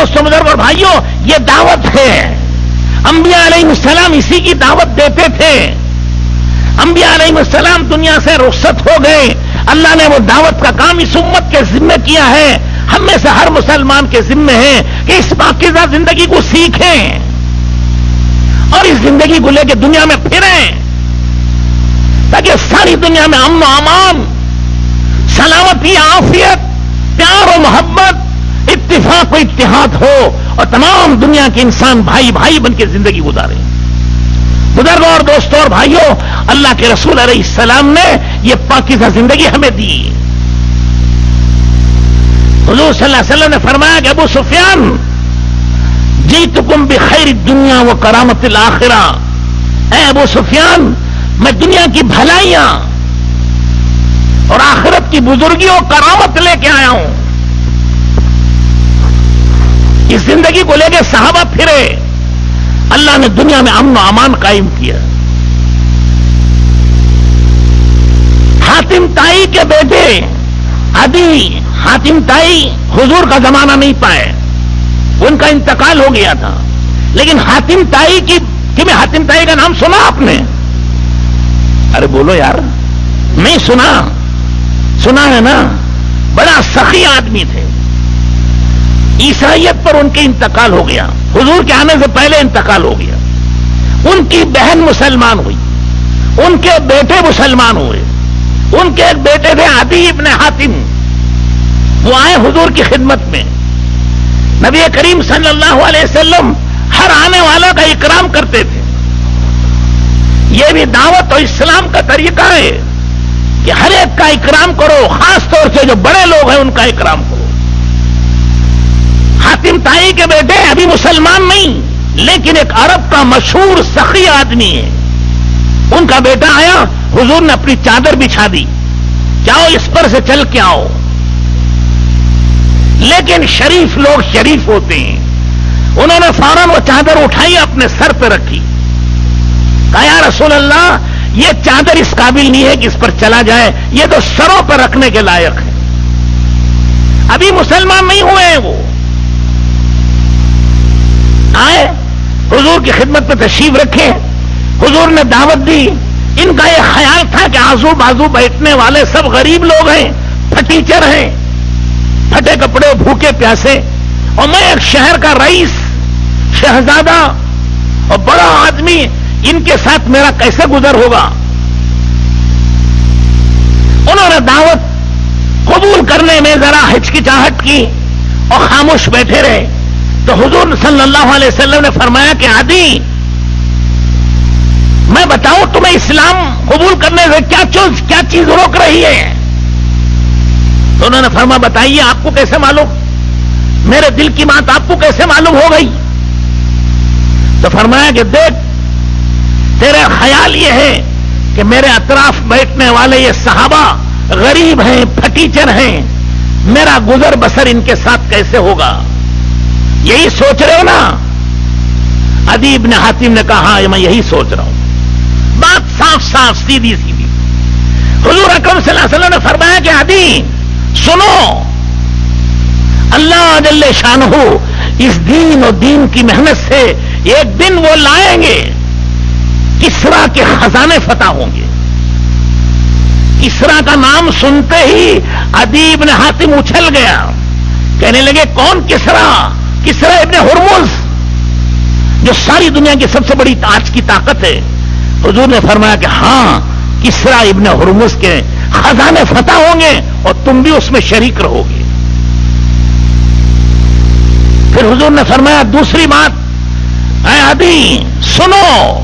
دوستوں بزرگ اور بھائیوں، یہ دعوت ہے. انبیاء علیہ السلام اسی کی دعوت دیتے تھے. انبیاء علیہ السلام دنیا سے رخصت ہو گئے. اللہ نے وہ دعوت کا کام اس امت کے ذمہ کیا ہے. ہم میں سے ہر مسلمان کے ذمہ ہے کہ اس پاکیزہ زندگی کو سیکھیں اور اس زندگی کو لے کے دنیا میں پھریں، تاکہ ساری دنیا میں امن و امان، سلامتی، عافیت، پیار و محبت، اتفاق و اتحاد ہو اور تمام دنیا کے انسان بھائی بھائی بن کے زندگی گزاریں. بزرگوں اور دوستوں اور بھائیوں، اللہ کے رسول علیہ السلام نے یہ پاکیزہ زندگی ہمیں دی. حضور صلی اللہ علیہ وسلم نے فرمایا کہ ابو سفیان، جئتکم بخیر الدنیا و کرامت الآخرہ. اے ابو سفیان، میں دنیا کی بھلائیاں اور آخرت کی بزرگی اور کرامت لے کے آیا ہوں. اس زندگی کو لے کے صحابہ پھرے. اللہ نے دنیا میں امن و امان قائم کیا. حاتم طائی کے بیٹے عدی، حاتم طائی حضور کا زمانہ نہیں پائے، ان کا انتقال ہو گیا تھا. لیکن حاتم طائی میں حاتم طائی کا نام سنا آپ نے؟ ارے بولو یار، نہیں سنا ہے نا. بڑا سخی آدمی تھے. عیسائیت پر ان کے انتقال ہو گیا، حضور کے آنے سے پہلے انتقال ہو گیا. ان کی بہن مسلمان ہوئی، ان کے بیٹے مسلمان ہوئے. ان کے ایک بیٹے تھے عدی ابن حاتم، وہ آئے حضور کی خدمت میں. نبی کریم صلی اللہ علیہ وسلم ہر آنے والا کا اکرام کرتے تھے. یہ بھی دعوت اور اسلام کا طریقہ ہے کہ ہر ایک کا اکرام کرو، خاص طور سے جو بڑے لوگ ہیں ان کا اکرام کرو. حاتم طائی کے بیٹے ابھی مسلمان نہیں، لیکن ایک عرب کا مشہور سخی آدمی ہے. ان کا بیٹا آیا، حضور نے اپنی چادر بچھا دی، جاؤ اس پر سے چل کے آؤ. لیکن شریف لوگ شریف ہوتے ہیں، انہوں نے فوراً وہ چادر اٹھائی، اپنے سر پہ رکھی. کہا یا رسول اللہ، یہ چادر اس قابل نہیں ہے کہ اس پر چلا جائے، یہ تو سروں پر رکھنے کے لائق ہے. ابھی مسلمان نہیں ہوئے ہیں. وہ آئے، حضور کی خدمت میں تشریف رکھے. حضور نے دعوت دی. ان کا یہ خیال تھا کہ آزو بازو بیٹھنے والے سب غریب لوگ ہیں، پھٹیچر ہیں، پھٹے کپڑے، بھوکے پیاسے، اور میں ایک شہر کا رئیس، شہزادہ اور بڑا آدمی، ان کے ساتھ میرا کیسے گزر ہوگا. انہوں نے دعوت قبول کرنے میں ذرا ہچکچاہٹ کی اور خاموش بیٹھے رہے. تو حضور صلی اللہ علیہ وسلم نے فرمایا کہ عدی، میں بتاؤں تمہیں اسلام قبول کرنے سے کیا چیز روک رہی ہے؟ تو انہوں نے فرمایا بتائیے، آپ کو کیسے معلوم؟ میرے دل کی بات آپ کو کیسے معلوم ہو گئی؟ تو فرمایا کہ دیکھ، تیرا خیال یہ ہے کہ میرے اطراف بیٹھنے والے یہ صحابہ غریب ہیں، پھٹیچر ہیں، میرا گزر بسر ان کے ساتھ کیسے ہوگا؟ یہی سوچ رہے ہو نا؟ عدی ابن حاتم نے کہا ہاں، میں یہی سوچ رہا ہوں. بات صاف صاف، سیدھی سیدھی. حضور اکرم صلی اللہ علیہ وسلم نے فرمایا کہ عدی سنو، اللہ جل شانہ اس دین اور دین کی محنت سے ایک دن وہ لائیں گے، کسرا کے خزانے فتح ہوں گے. کسرا کا نام سنتے ہی عدی ابن حاتم اچھل گیا. کہنے لگے کون کسرا؟ کسرا ابن ہرمز، جو ساری دنیا کی سب سے بڑی آج کی طاقت ہے. حضور نے فرمایا کہ ہاں، کسرا ابن ہرمز کے خزانے فتح ہوں گے اور تم بھی اس میں شریک رہو گے. پھر حضور نے فرمایا دوسری بات، اے عدی سنو،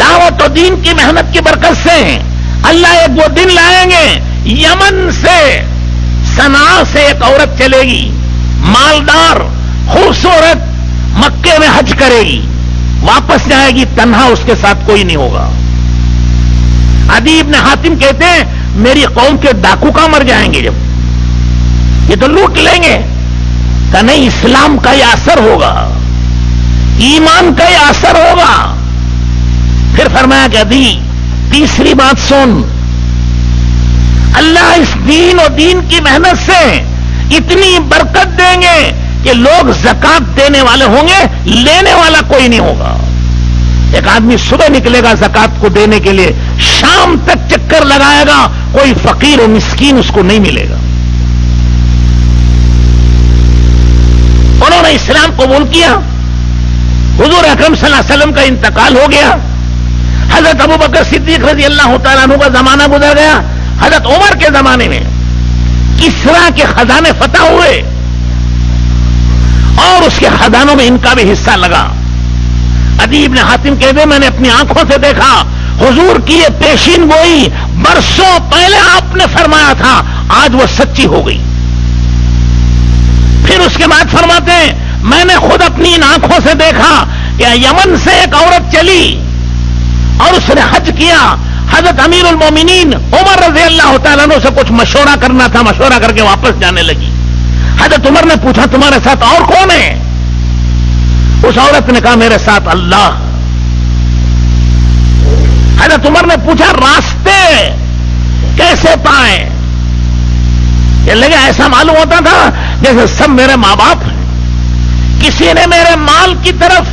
دعوت و دین کی محنت کی برکت سے اللہ ایک وہ دن لائیں گے، یمن سے، صنعاء سے ایک عورت چلے گی، مالدار، خوبصورت، مکے میں حج کرے گی، واپس جائے گی تنہا، اس کے ساتھ کوئی نہیں ہوگا. عدی ابن حاتم کہتے ہیں میری قوم کے ڈاکو کا مر جائیں گے، جب یہ تو لوٹ لیں گے. کہ نہیں، اسلام کا یہ اثر ہوگا، ایمان کا یہ اثر ہوگا. پھر فرمایا کہ عدی تیسری بات سن، اللہ اس دین اور دین کی محنت سے اتنی برکت دیں گے کہ لوگ زکات دینے والے ہوں گے، لینے والا کوئی نہیں ہوگا. ایک آدمی صبح نکلے گا زکات کو دینے کے لیے، شام تک چکر لگائے گا، کوئی فقیر و مسکین اس کو نہیں ملے گا. انہوں نے اسلام قبول کیا، حضور اکرم صلی اللہ علیہ وسلم کا انتقال ہو گیا، حضرت ابو بکر صدیق رضی اللہ تعالیٰ عنہ کا زمانہ گزر گیا، حضرت عمر کے زمانے میں کسرا کے خزانے فتح ہوئے اور اس کے خزانوں میں ان کا بھی حصہ لگا. عدی بن حاتم کہتے میں نے اپنی آنکھوں سے دیکھا حضور کی یہ پیشین گوئی برسوں پہلے آپ نے فرمایا تھا، آج وہ سچی ہو گئی. پھر اس کے بعد فرماتے ہیں میں نے خود اپنی ان آنکھوں سے دیکھا کہ یمن سے ایک عورت چلی اور اس نے حج کیا. حضرت امیر المومنین عمر رضی اللہ تعالیٰ عنہ سے کچھ مشورہ کرنا تھا، مشورہ کر کے واپس جانے لگی. حضرت عمر نے پوچھا تمہارے ساتھ اور کون ہے؟ اس عورت نے کہا میرے ساتھ اللہ. حضرت عمر نے پوچھا راستے کیسے پائے؟ یہ لگا ایسا معلوم ہوتا تھا جیسے سب میرے ماں باپ ہیں، کسی نے میرے مال کی طرف،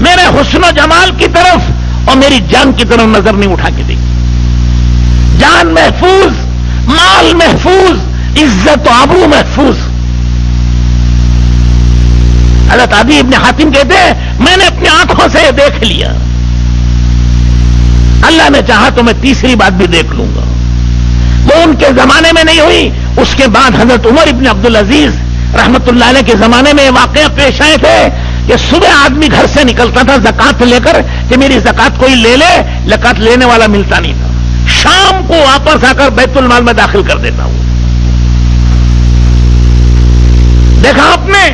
میرے حسن و جمال کی طرف اور میری جان کی طرف نظر نہیں اٹھا کے دیکھی. جان محفوظ، مال محفوظ، عزت و آبرو محفوظ. حضرت عدی ابن حاتم کہتے ہیں میں نے اپنی آنکھوں سے دیکھ لیا، اللہ نے چاہا تو میں تیسری بات بھی دیکھ لوں گا. وہ ان کے زمانے میں نہیں ہوئی. اس کے بعد حضرت عمر ابن عبدالعزیز رحمت اللہ علیہ کے زمانے میں واقعہ پیش آئے تھے کہ صبح آدمی گھر سے نکلتا تھا زکات لے کر کہ میری زکات کوئی لے لے، زکات لینے والا ملتا نہیں تھا. شام کو واپس آ کر بیت المال میں داخل کر دیتا ہوں. دیکھا آپ نے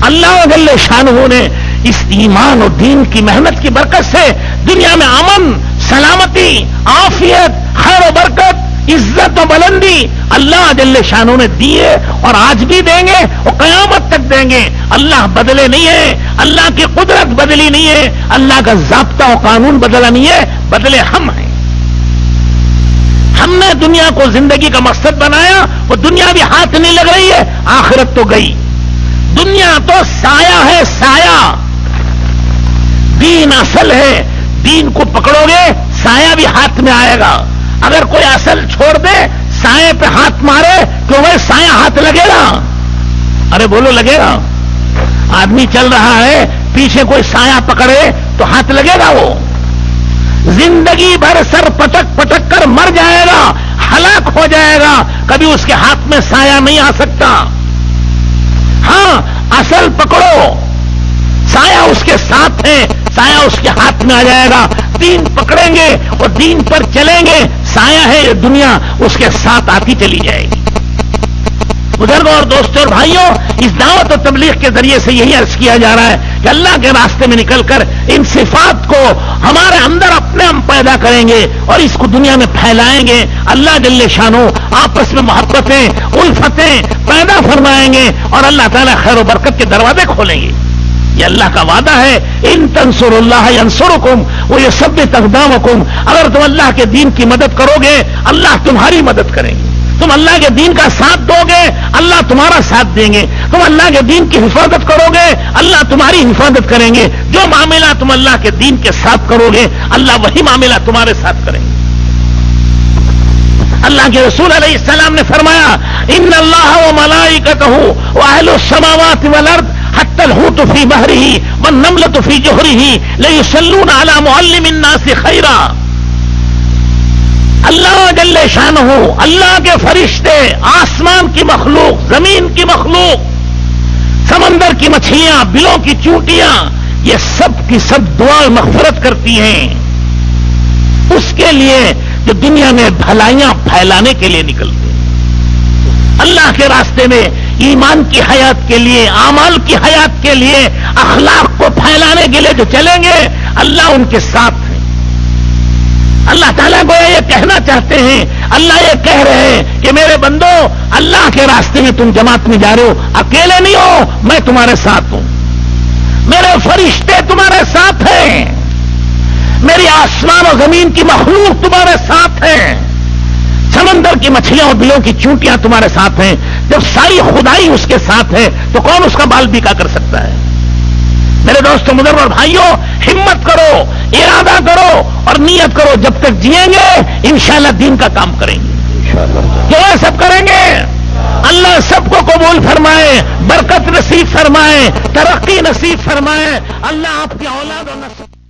اللہ جل شانہ نے اس ایمان اور دین کی محنت کی برکت سے دنیا میں امن، سلامتی، عافیت، خیر و برکت، عزت و بلندی اللہ جل شانہ نے دیے اور آج بھی دیں گے اور قیامت تک دیں گے. اللہ بدلے نہیں ہے، اللہ کی قدرت بدلی نہیں ہے، اللہ کا ضابطہ و قانون بدلا نہیں ہے، بدلے ہم ہیں. ہم نے دنیا کو زندگی کا مقصد بنایا، وہ دنیا بھی ہاتھ نہیں لگ رہی ہے، آخرت تو گئی. دنیا تو سایہ ہے، سایہ. دین اصل ہے، دین کو پکڑو گے سایہ بھی ہاتھ میں آئے گا. اگر کوئی اصل چھوڑ دے، سائے پہ ہاتھ مارے تو وہ سایہ ہاتھ لگے گا. ارے بولو لگے گا. آدمی چل رہا ہے پیچھے کوئی سایہ پکڑے تو ہاتھ لگے گا. وہ زندگی بھر سر پٹک پٹک کر مر جائے گا، ہلاک ہو جائے گا، کبھی اس کے ہاتھ میں سایہ نہیں آ سکتا. ہاں اصل پکڑو، سایہ اس کے ساتھ ہے، سایہ اس کے ہاتھ میں آ جائے گا. دین پکڑیں گے اور دین پر چلیں گے، سایہ ہے یہ دنیا اس کے ساتھ آتی چلی جائے گی. بزرگوں اور دوستوں اور بھائیوں، اس دعوت و تبلیغ کے ذریعے سے یہی عرض کیا جا رہا ہے کہ اللہ کے راستے میں نکل کر ان صفات کو ہمارے اندر اپنے ہم پیدا کریں گے اور اس کو دنیا میں پھیلائیں گے. اللہ جل شانہ آپس میں محبتیں، الفتیں پیدا فرمائیں گے اور اللہ تعالیٰ خیر و برکت کے دروازے کھولیں گے. یہ اللہ کا وعدہ ہے، ان تنصروا اللہ ینصرکم ویثبت اقدامکم. اگر تم اللہ کے دین کی مدد کرو گے اللہ تمہاری مدد کریں گے. تم اللہ کے دین کا ساتھ دو گے اللہ تمہارا ساتھ دیں گے. تم اللہ کے دین کی حفاظت کرو گے اللہ تمہاری حفاظت کریں گے. جو معاملہ تم اللہ کے دین کے ساتھ کرو گے اللہ وہی معاملہ تمہارے ساتھ کریں گے. اللہ کے رسول علیہ السلام نے فرمایا ان اللہ وملائکتہ واہل السماوات والارض حتى الحوت في بحره والنملة في جحره ليصلون على معلم الناس خيرا. اللہ جل شانہ، اللہ کے فرشتے، آسمان کی مخلوق، زمین کی مخلوق، سمندر کی مچھلیاں، بلوں کی چونٹیاں، یہ سب کی سب دعا مغفرت کرتی ہیں اس کے لیے جو دنیا میں بھلائیاں پھیلانے کے لیے نکلتے ہیں. اللہ کے راستے میں ایمان کی حیات کے لیے، اعمال کی حیات کے لیے، اخلاق کو پھیلانے کے لیے جو چلیں گے اللہ ان کے ساتھ ہیں. اللہ تعالیٰ کو یہ کہنا چاہتے ہیں، اللہ یہ کہہ رہے ہیں کہ میرے بندو اللہ کے راستے میں تم جماعت میں جا رہے ہو، اکیلے نہیں ہو، میں تمہارے ساتھ ہوں. میرے فرشتے تمہارے ساتھ ہیں، میری آسمان و زمین کی مخلوق تمہارے ساتھ ہیں، سمندر کی مچھلیاں اور بلوں کی چونٹیاں تمہارے ساتھ ہیں. جب ساری خدائی اس کے ساتھ ہے تو کون اس کا بال بیکا کر سکتا ہے؟ میرے دوستوں مدر اور بھائیوں، ہمت کرو، ارادہ کرو اور نیت کرو، جب تک جیئیں گے انشاءاللہ دین کا کام کریں گے، کیوں سب کریں گے؟ اللہ سب کو قبول فرمائے، برکت نصیب فرمائے، ترقی نصیب فرمائے، اللہ آپ کی اولاد اور نسل